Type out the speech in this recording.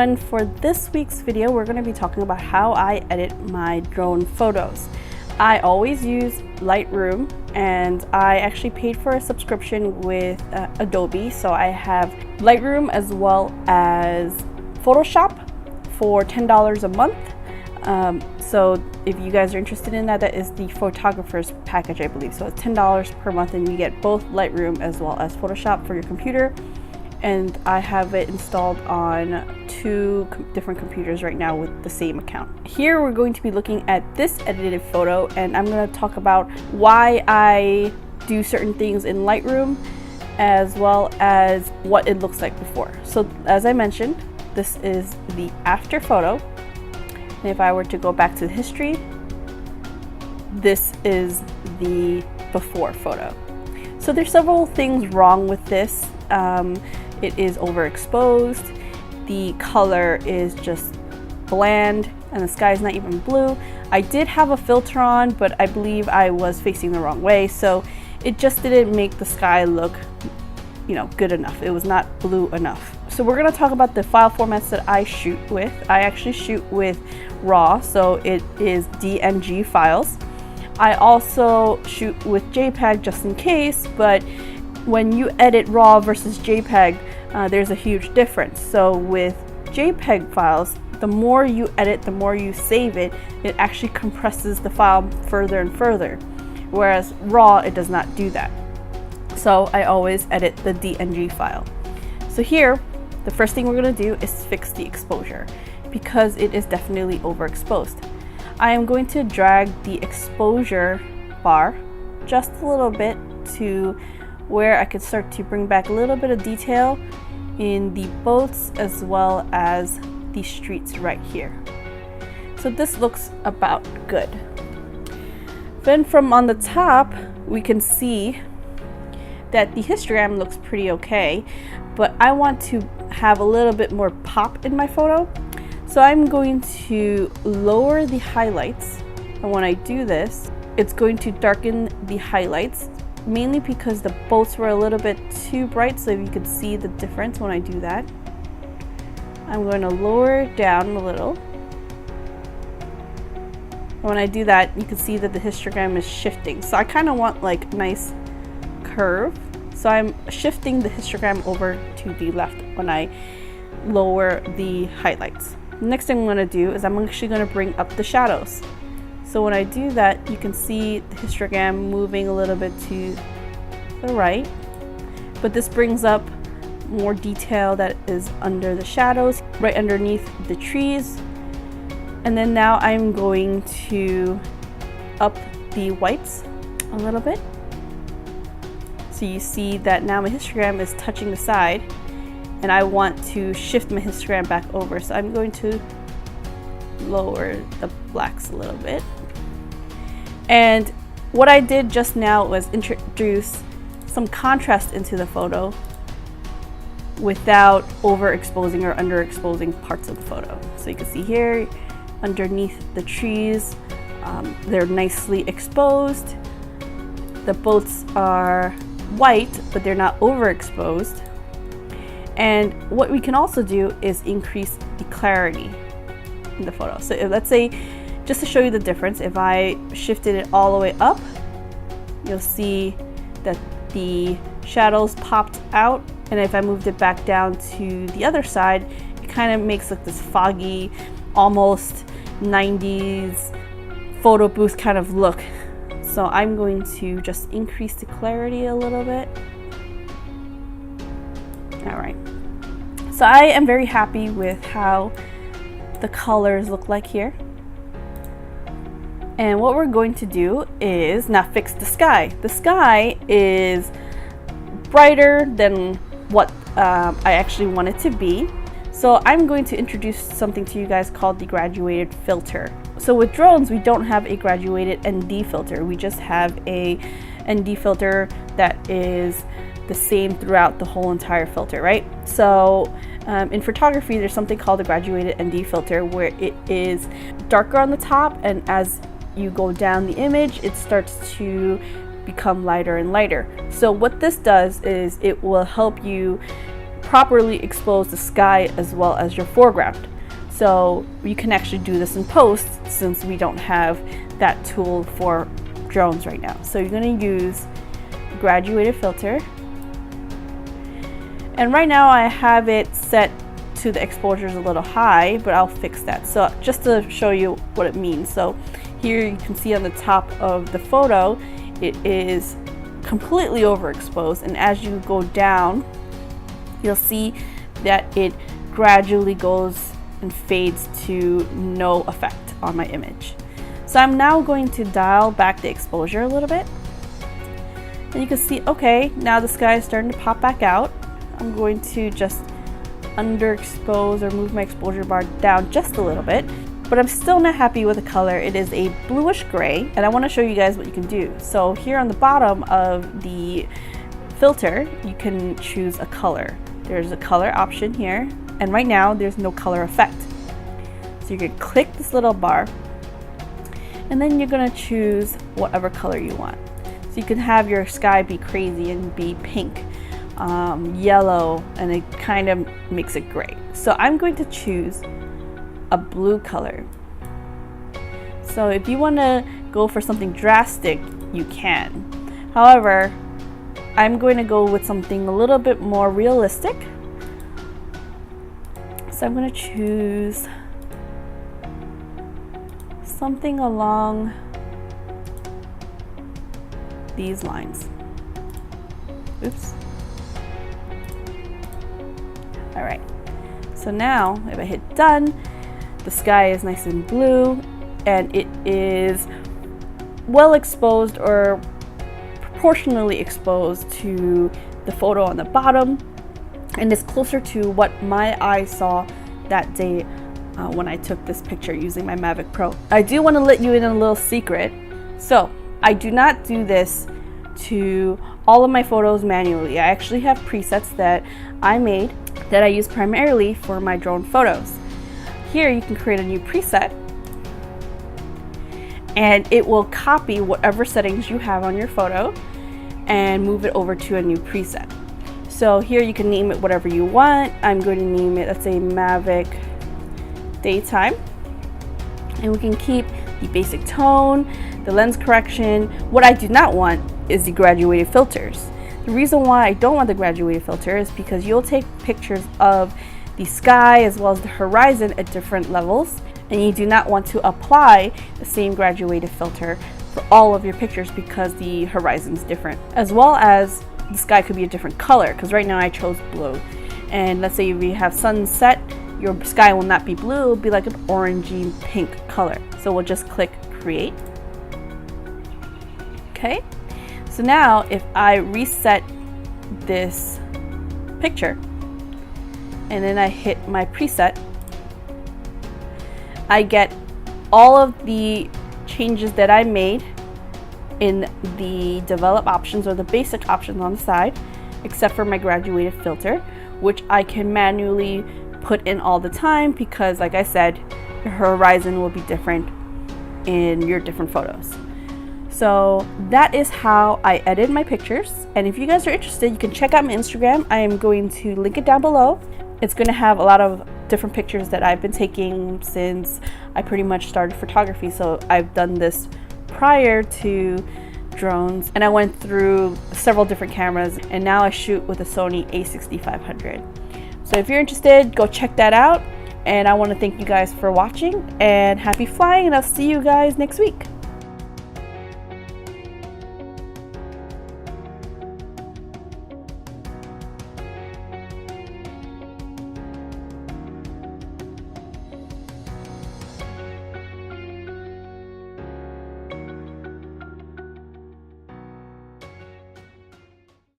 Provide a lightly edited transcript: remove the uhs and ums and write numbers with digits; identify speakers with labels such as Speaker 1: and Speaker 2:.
Speaker 1: everyone. For this week's video, we're going to be talking about how I edit my drone photos. I always use Lightroom, and I actually paid for a subscription with Adobe. So I have Lightroom as well as Photoshop for $10 a month. So if you guys are interested in that, that is the photographer's package, I believe. So it's $10 per month, and you get both Lightroom as well as Photoshop for your computer. And I have it installed on two different computers right now with the same account. Here we're going to be looking at this edited photo, and I'm going to talk about why I do certain things in Lightroom as well as what it looks like before. So as I mentioned, this is the after photo. And if I were to go back to the history, this is the before photo. So there's several things wrong with this. It is overexposed, the color is just bland, and the sky is not even blue. I did have a filter on, but I believe I was facing the wrong way, so it just didn't make the sky look, good enough. It was not blue enough. So we're going to talk about the file formats that I shoot with. I actually shoot with RAW, so it is DNG files. I also shoot with JPEG just in case, but when you edit RAW versus JPEG, there's a huge difference. So with JPEG files, the more you edit, the more you save it, it actually compresses the file further and further. Whereas RAW, it does not do that. So I always edit the DNG file. So here, the first thing we're going to do is fix the exposure because it is definitely overexposed. I am going to drag the exposure bar just a little bit to where I could start to bring back a little bit of detail in the boats as well as the streets right here. So this looks about good. Then from on the top, we can see that the histogram looks pretty okay, but I want to have a little bit more pop in my photo. So I'm going to lower the highlights, and when I do this, it's going to darken the highlights, mainly because the boats were a little bit too bright, so you could see the difference when I do that. I'm going to lower it down a little. And when I do that, you can see that the histogram is shifting. So I kind of want like nice curve. So I'm shifting the histogram over to the left when I lower the highlights. Next thing I'm going to do is I'm actually going to bring up the shadows. So when I do that, you can see the histogram moving a little bit to the right, but this brings up more detail that is under the shadows, right underneath the trees. And then now I'm going to up the whites a little bit. So you see that now my histogram is touching the side, and I want to shift my histogram back over. So I'm going to lower the blacks a little bit. And what I did just now was introduce some contrast into the photo without overexposing or underexposing parts of the photo. So you can see here underneath the trees, they're nicely exposed. The boats are white, but they're not overexposed. And what we can also do is increase the clarity in the photo. So if, let's say, just to show you the difference, if I shifted it all the way up, you'll see that the shadows popped out. And if I moved it back down to the other side, it kind of makes like this foggy, almost 90s photo booth kind of look. So I'm going to just increase the clarity a little bit. All right. So I am very happy with how the colors look like here. And what we're going to do is now fix the sky. The sky is brighter than what I actually want it to be. So I'm going to introduce something to you guys called the graduated filter. So with drones, we don't have a graduated ND filter. We just have a ND filter that is the same throughout the whole entire filter, right? So in photography, there's something called the graduated ND filter where it is darker on the top, and as you go down the image, it starts to become lighter and lighter. So what this does is it will help you properly expose the sky as well as your foreground. So you can actually do this in post since we don't have that tool for drones right now. So you're going to use graduated filter, and right now I have it set to the exposure is a little high, but I'll fix that. So just to show you what it means, so here you can see on the top of the photo it is completely overexposed, and as you go down you'll see that it gradually goes and fades to no effect on my image. So I'm now going to dial back the exposure a little bit, and you can see, okay, now the sky is starting to pop back out. I'm going to just underexpose or move my exposure bar down just a little bit, but I'm still not happy with the color. It is a bluish gray, and I want to show you guys what you can do. So here on the bottom of the filter you can choose a color. There's a color option here, and right now there's no color effect. So you can click this little bar, and then you're going to choose whatever color you want. So you can have your sky be crazy and be pink, yellow, and it kind of makes it gray. So I'm going to choose a blue color. So if you want to go for something drastic, you can. However, I'm going to go with something a little bit more realistic. So I'm going to choose something along these lines. Oops. All right. So now if I hit done, the sky is nice and blue, and it is well exposed or proportionally exposed to the photo on the bottom, and it's closer to what my eyes saw that day when I took this picture using my Mavic Pro. I do want to let you in a little secret. So I do not do this to all of my photos manually. I actually have presets that I made that I use primarily for my drone photos. Here you can create a new preset, and it will copy whatever settings you have on your photo and move it over to a new preset. So here you can name it whatever you want. I'm going to name it, let's say, Mavic Daytime, and we can keep the basic tone, the lens correction. What I do not want is the graduated filters. The reason why I don't want the graduated filter is because you'll take pictures of the sky as well as the horizon at different levels, and you do not want to apply the same graduated filter for all of your pictures because the horizon is different, as well as the sky could be a different color, because right now I chose blue, and let's say we have sunset, your sky will not be blue, it'll be like an orangey pink color. So we'll just click create. Okay, so now if I reset this picture and then I hit my preset, I get all of the changes that I made in the develop options or the basic options on the side, except for my graduated filter, which I can manually put in all the time because, like I said, your horizon will be different in your different photos. So that is how I edit my pictures, and if you guys are interested, you can check out my Instagram. I am going to link it down below. It's going to have a lot of different pictures that I've been taking since I pretty much started photography. So I've done this prior to drones, and I went through several different cameras, and now I shoot with a Sony a6500. So if you're interested, go check that out, and I want to thank you guys for watching, and happy flying, and I'll see you guys next week.